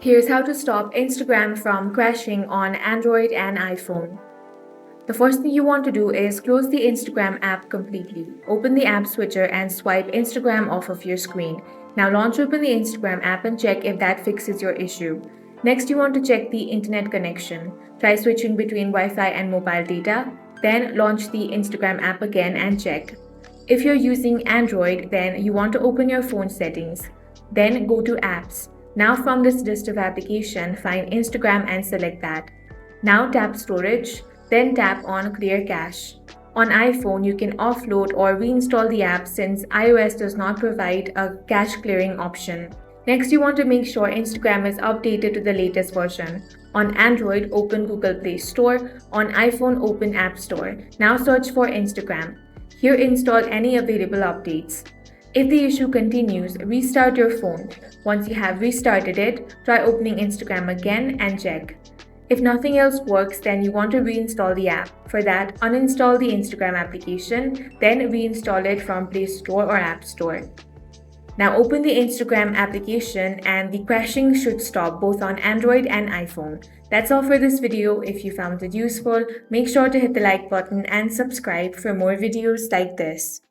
Here's how to stop Instagram from crashing on Android and iPhone. The first thing you want to do is close the Instagram app completely. Open the app switcher and swipe Instagram off of your screen. Now launch open the Instagram app and check if that fixes your issue. Next, you want to check the internet connection. Try switching between Wi-Fi and mobile data. Then launch the Instagram app again and check. If you're using Android, then you want to open your phone settings. Then go to apps. Now from this list of applications, find Instagram and select that. Now tap storage, then tap on clear cache. On iPhone, you can offload or reinstall the app since iOS does not provide a cache clearing option. Next, you want to make sure Instagram is updated to the latest version. On Android, open Google Play Store. On iPhone, open App Store. Now search for Instagram. Here, install any available updates. If the issue continues, restart your phone. Once you have restarted it, try opening Instagram again and check. If nothing else works, then you want to reinstall the app. For that, uninstall the Instagram application, then reinstall it from Play Store or App Store. Now open the Instagram application and the crashing should stop both on Android and iPhone. That's all for this video. If you found it useful, make sure to hit the like button and subscribe for more videos like this.